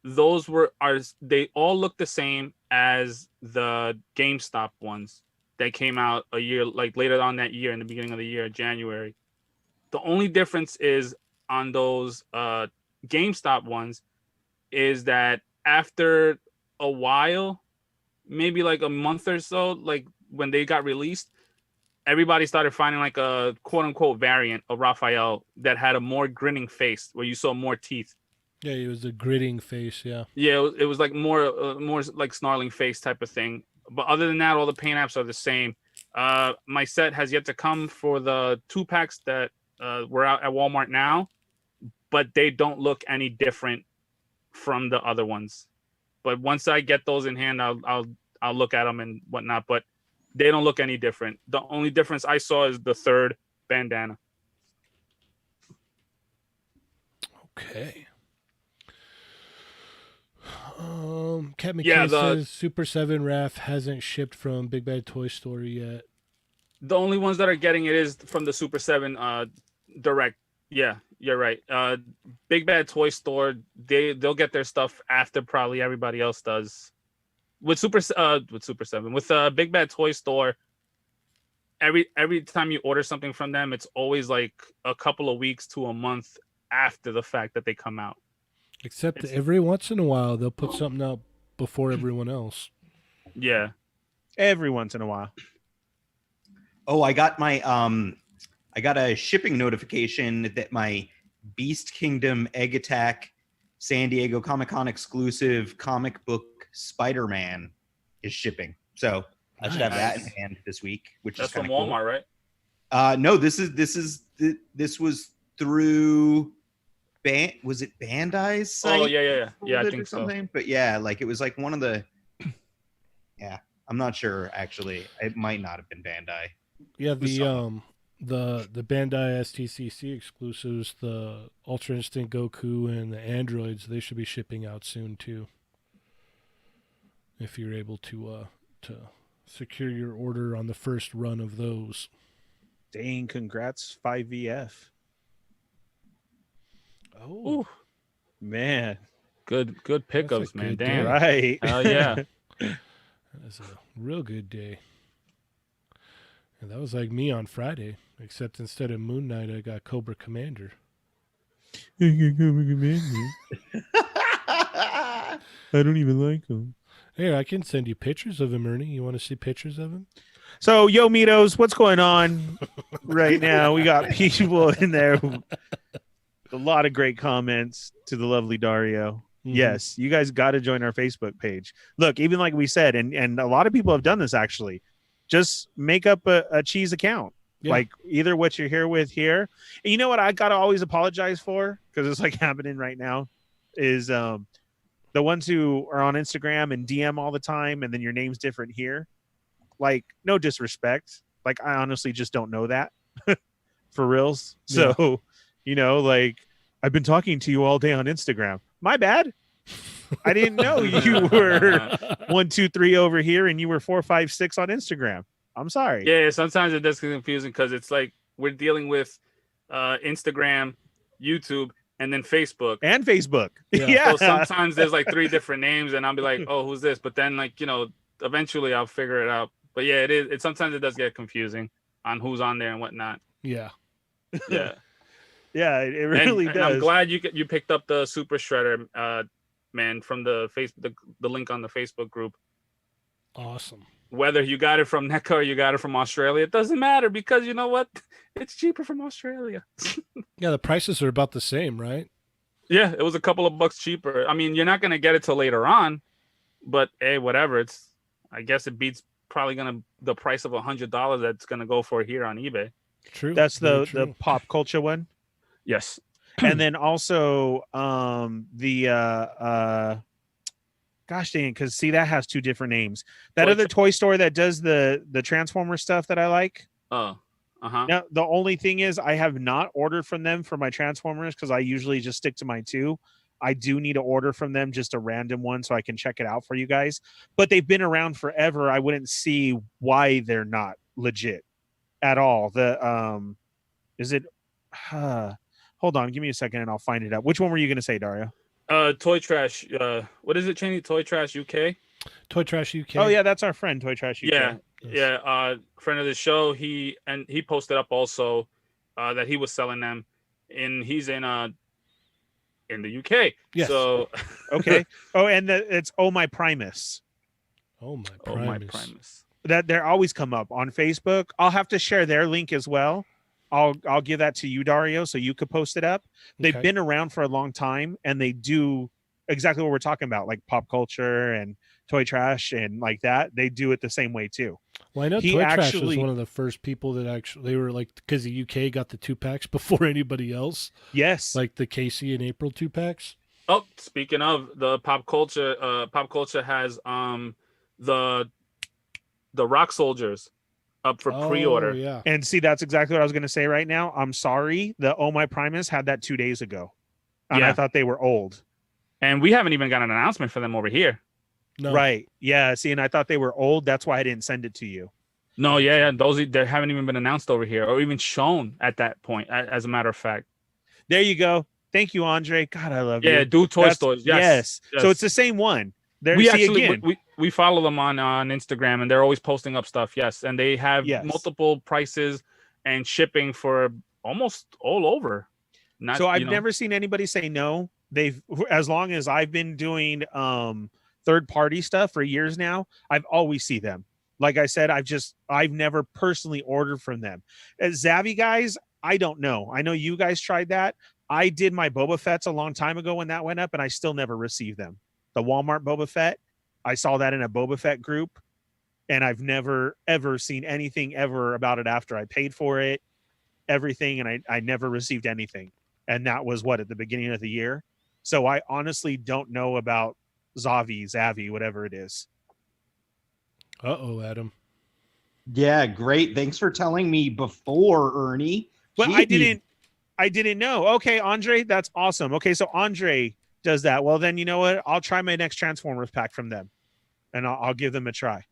S3: they all look the same as the GameStop ones that came out a year later on that year, in the beginning of the year, January. The only difference is on those GameStop ones is that after a while, maybe like a month or so, like when they got released, everybody started finding like a quote unquote variant of Raphael that had a more grinning face where you saw more teeth.
S1: Yeah, it was a gritting face. Yeah.
S3: Yeah, it was like more like snarling face type of thing. But other than that, all the paint apps are the same. My set has yet to come for the 2-packs that we're out at Walmart now, but they don't look any different from the other ones. But once I get those in hand, I'll look at them and whatnot. But they don't look any different. The only difference I saw is the third bandana.
S1: Okay. Cat McKay says Super 7 RAF hasn't shipped from Big Bad Toy Store yet.
S3: The only ones that are getting it is from the Super 7 direct. Yeah, you're right. Big Bad Toy Store, they'll get their stuff after probably everybody else does. With Super 7, with Big Bad Toy Store, every time you order something from them, it's always like a couple of weeks to a month after the fact that they come out.
S1: Except every once in a while, they'll put something out before everyone else.
S3: Yeah.
S2: Every once in a while.
S4: Oh, I got a shipping notification that my Beast Kingdom Egg Attack San Diego Comic-Con exclusive comic book Spider-Man is shipping. So I should have that in hand this week, which
S3: That's
S4: is kind
S3: from
S4: of
S3: Walmart,
S4: cool.
S3: right?
S4: No, this was through was it Bandai's site?
S3: Oh yeah. I
S4: Or
S3: think so.
S4: something? But yeah, like it was like one of the yeah, I'm not sure actually. It might not have been Bandai.
S1: Yeah,
S4: was someone.
S1: the Bandai STCC exclusives, the Ultra Instinct Goku and the androids, they should be shipping out soon too. If you're able to secure your order on the first run of those.
S2: Dang, congrats 5VF.
S1: Oh,
S3: Ooh,
S2: Man.
S3: good pickups,
S1: a
S3: man.
S1: good
S3: Damn.
S1: day.
S2: Right.
S3: Hell yeah.
S1: that was a real good day. And that was like me on Friday, except instead of Moon Knight, I got Cobra Commander.
S2: I don't even like him.
S1: Hey, I can send you pictures of him, Ernie. You want to see pictures of him?
S2: So, Yo Mitos, what's going on right now? We got people in there. A lot of great comments to the lovely Dario.
S1: Mhm.
S2: Yes, you guys got to join our Facebook page. Look, even like we said, and a lot of people have done this actually. Just make up a cheese account.
S1: Yeah.
S2: Like either what you're here with here. And you know what I got to always apologize for? Because it's like happening right now is the ones who are on Instagram and DM all the time and then your name's different here. Like, no disrespect. Like, I honestly just don't know that for reals.
S1: Yeah.
S2: So, you know, like, I've been talking to you all day on Instagram. My bad. I didn't know you were 1, 2, 3 over here and you were 4, 5, 6 on Instagram. I'm sorry.
S3: Yeah, sometimes it does get confusing because it's like we're dealing with Instagram, YouTube, and then Facebook.
S2: And Facebook.
S1: Yeah.
S2: Yeah.
S3: So sometimes there's like 3 different names, and I'll be like, "Oh, who's this?" But then, like, you know, eventually I'll figure it out. But yeah, it is. It sometimes it does get confusing on who's on there and whatnot.
S1: Yeah.
S3: Yeah,
S2: Yeah, it really
S3: and
S2: does.
S3: I'm glad you picked up the Super Shredder, man, from the link on the Facebook group.
S1: Awesome.
S3: Whether you got it from NECA or you got it from Australia, it doesn't matter because you know what? It's cheaper from Australia.
S1: Yeah, the prices are about the same, right?
S3: Yeah, it was a couple of bucks cheaper. I mean, you're not gonna get it till later on, but hey, whatever. I guess it beats probably the price of $100 that's gonna go for here on eBay.
S1: True.
S2: That's
S1: Very
S2: the
S1: true.
S2: pop culture one.
S3: Yes.
S2: And then also gosh dang, because see that has 2 different names. That
S3: Toy
S2: other toy store that does the Transformer stuff that I like.
S3: Oh. Uh-huh.
S2: Now the only thing is I have not ordered from them for my Transformers because I usually just stick to my 2. I do need to order from them just a random one so I can check it out for you guys. But they've been around forever. I wouldn't see why they're not legit at all. The is it hold on, give me a second and I'll find it out. Which one were you gonna say, Dario?
S3: Toy Trash. What is it, Cheney? Toy Trash UK.
S1: Toy Trash UK.
S2: Oh yeah, that's our friend Toy Trash UK.
S3: Yeah,
S1: Yes.
S3: yeah. Friend of the show. He posted up also that he was selling them, and he's in the UK.
S1: Yes.
S3: So
S2: Okay. Oh, and it's Oh My Primus.
S1: Oh my
S3: oh
S1: Primus.
S3: my Primus.
S2: That they're always come up on Facebook. I'll have to share their link as well. I'll give that to you, Dario, so you could post it up. They've
S1: Okay.
S2: been around for a long time, and they do exactly what we're talking about, like pop culture and toy trash and like that. They do it the same way too.
S1: Well, I know
S2: He
S1: Toy Trash was
S2: actually-
S1: one of the first people that actually, they were like, because the UK got the 2-packs before anybody else,
S2: Yes.
S1: like the Casey and April 2-packs.
S3: Oh, speaking of the pop culture has the Rock Soldiers up for pre-order.
S1: Oh, yeah.
S2: And see, that's exactly what I was going to say right now. I'm sorry. The Oh My Primus had that 2 days ago. And I
S3: Yeah.
S2: thought they were old.
S3: And we haven't even got an announcement for them over here.
S1: No.
S2: Right. Yeah. See, and I thought they were old. That's why I didn't send it to you.
S3: No, yeah, those they haven't even been announced over here or even shown at that point. As a matter of fact,
S2: There you go. Thank you, Andre. God, I love
S3: yeah,
S2: you.
S3: do Toy
S2: That's-
S3: Stores.
S2: Yes.
S3: Yes.
S2: So it's the same one. There,
S3: We
S2: see
S3: actually
S2: again.
S3: we follow them on Instagram and they're always posting up stuff. Yes, and they have
S2: Yes.
S3: multiple prices and shipping for almost all over. Not,
S2: So I've
S3: you know,
S2: never seen anybody say no. They've, as long as I've been doing third party stuff for years now, I've always see them. Like I said, I've never personally ordered from them. As Zavi guys, I don't know. I know you guys tried that. I did my Boba Fett's a long time ago when that went up, and I still never received them. The Walmart Boba Fett, I saw that in a Boba Fett group. and I've never ever seen anything ever about it after I paid for it, everything, and I never received anything. And that was what, at the beginning of the year. So I honestly don't know about Zavi, whatever it is.
S1: Uh-oh, Adam.
S4: Yeah, great. Thanks for telling me before, Ernie.
S2: But
S4: Jeez.
S2: I didn't know. Okay, Andre, that's awesome. Okay, so Andre does that. Well, then you know what? I'll try my next Transformers pack from them, and I'll give them a try.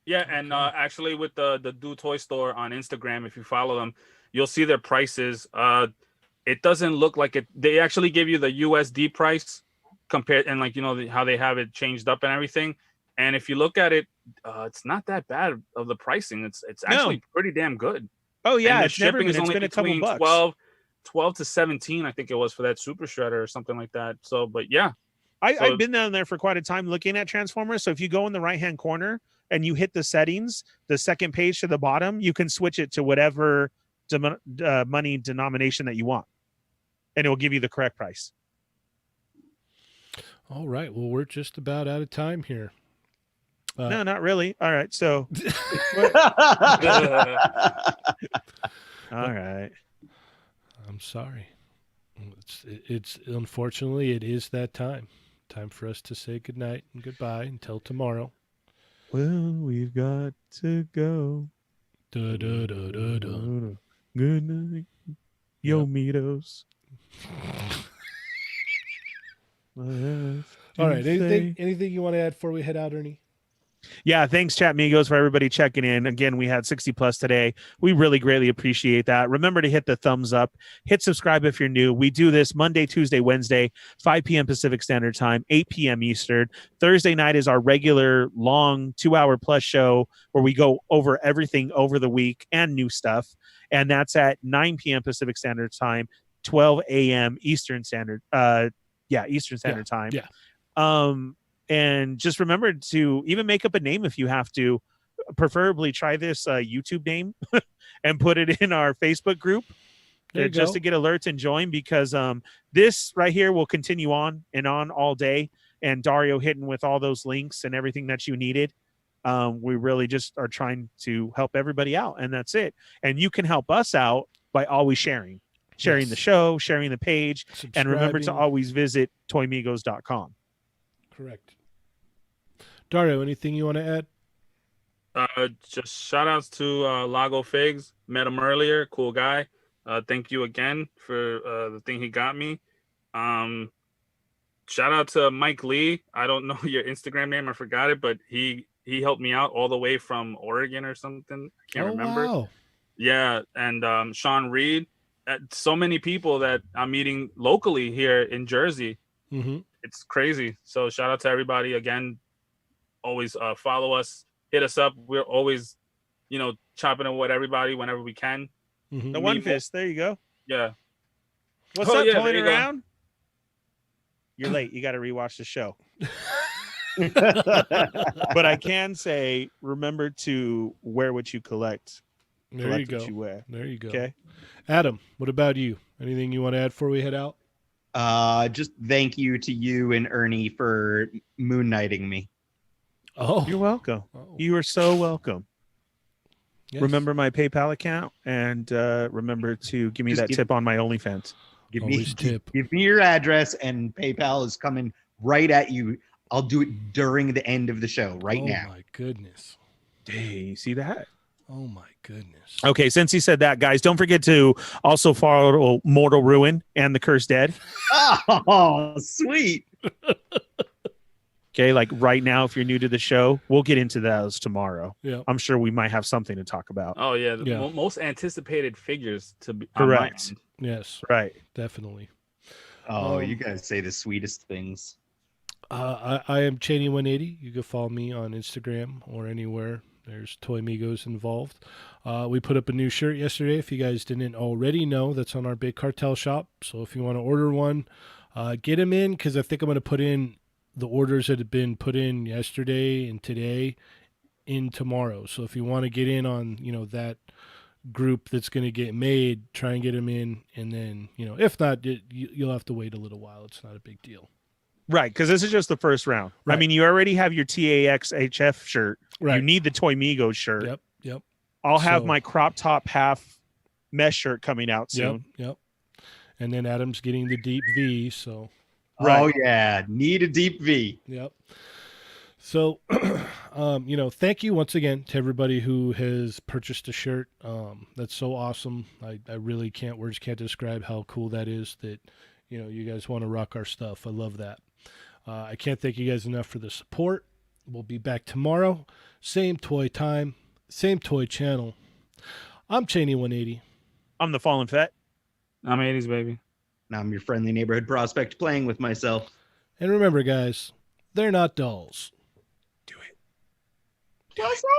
S3: Yeah, and actually with the Do Toy Store on Instagram, if you follow them, you'll see their prices. It doesn't look like it. They actually give you the USD price compared, and like, you know, how they have it changed up and everything. And if you look at it, it's not that bad of the pricing. It's actually pretty damn good.
S2: Oh yeah,
S3: And the
S2: it's never
S3: shipping
S2: been.
S3: is
S2: It's
S3: only
S2: been a couple
S3: between
S2: bucks.
S3: 12 to 17, I think it was, for that Super Shredder or something like that. So, but yeah.
S2: I've been down there for quite a time looking at Transformers. So if you go in the right-hand corner and you hit the settings, the second page to the bottom, you can switch it to whatever money denomination that you want, and it will give you the correct price.
S1: All right. Well, we're just about out of time here.
S2: No, not really. All right. So, all right.
S1: I'm sorry. It's unfortunately, it is that time. Time for us to say goodnight and goodbye until tomorrow.
S2: Well, we've got to go.
S1: Da, da, da, da, da.
S2: Good night, yo, Mitos.
S1: All right. Anything you want to add before we head out, Ernie?
S2: Yeah, thanks, Chat Migos, for everybody checking in. Again, we had 60 plus today. We really greatly appreciate that. Remember to hit the thumbs up, hit subscribe if you're new. We do this Monday, Tuesday, Wednesday, 5 p.m. Pacific Standard Time, 8 p.m. Eastern. Thursday night is our regular long 2-hour plus show where we go over everything over the week and new stuff. And that's at 9 p.m. Pacific Standard Time, 12 a.m. Eastern Standard. Eastern Standard Time.
S1: Yeah.
S2: And just remember to even make up a name if you have to. Preferably try this YouTube name and put it in our Facebook group just to get alerts and join, because this right here will continue on and on all day. And Dario hitting with all those links and everything that you needed. We really just are trying to help everybody out, and that's it. And you can help us out by always sharing the show, sharing the page, and remember to always visit toymigos.com.
S1: Correct. Dario, anything you want to add?
S3: Just shout outs to Lago Figs. Met him earlier. Cool guy. Thank you again for the thing he got me. Shout out to Mike Lee. I don't know your Instagram name. I forgot it, but he helped me out all the way from Oregon or something. I can't remember.
S1: Wow.
S3: Yeah. And Sean Reed. So many people that I'm meeting locally here in Jersey.
S1: Mm-hmm.
S3: It's crazy. So shout out to everybody again. Always follow us, hit us up. We're always, chopping it with everybody whenever we can.
S1: Mm-hmm.
S2: The One Fist. There you go.
S3: Yeah.
S2: What's up, toying around? You're late. You got to rewatch the show. But I can say, remember to wear what you collect.
S1: There you go.
S2: What you wear.
S1: There you go.
S2: Okay.
S1: Adam, what about you? Anything you want to add before we head out?
S4: Just thank you to you and Ernie for moon knighting me.
S1: Oh,
S2: you're welcome.
S1: Oh.
S2: You are so welcome.
S1: Yes.
S2: Remember my PayPal account, and remember to give me that tip on my OnlyFans.
S4: Give me your address, and PayPal is coming right at you. I'll do it during the end of the show now.
S1: Oh my goodness.
S2: Hey, you see that?
S1: Oh my goodness.
S2: Okay, since he said that, guys, don't forget to also follow Mortal Ruin and The Cursed Dead.
S4: Oh, sweet.
S2: Okay, like right now, if you're new to the show, we'll get into those tomorrow.
S1: Yeah,
S2: I'm sure we might have something to talk about.
S3: Oh yeah, the most anticipated figures to be
S2: correct.
S1: Yes,
S2: right,
S1: definitely.
S4: Oh, you guys say the sweetest things.
S1: I am Cheney 180. You can follow me on Instagram or anywhere. There's Toy Migos involved. We put up a new shirt yesterday. If you guys didn't already know, that's on our Big Cartel shop. So if you want to order one, get them in, because I think I'm going to put in the orders that have been put in yesterday and today in tomorrow. So if you want to get in on, that group that's going to get made, try and get them in. And then, if not, you'll have to wait a little while. It's not a big deal.
S2: Right, because this is just the first round. I
S1: Right.
S2: mean, you already have your TAXHF shirt.
S1: Right.
S2: You need the Toy Migos shirt.
S1: Yep.
S2: I'll have
S1: So-
S2: my crop top half mesh shirt coming out
S1: Yep.
S2: soon.
S1: Yep. And then Adam's getting the deep V. So.
S2: Right.
S4: Oh yeah, need a deep V.
S1: Yep. So, thank you once again to everybody who has purchased a shirt. That's so awesome. I really words can't describe how cool that is that, you guys want to rock our stuff. I love that. I can't thank you guys enough for the support. We'll be back tomorrow. Same toy time, same toy channel. I'm Cheney 180.
S2: I'm the Fallen Fett.
S3: I'm 80s baby.
S4: Now I'm your friendly neighborhood prospect playing with myself.
S1: And remember, guys, they're not dolls.
S2: Do it.
S4: What's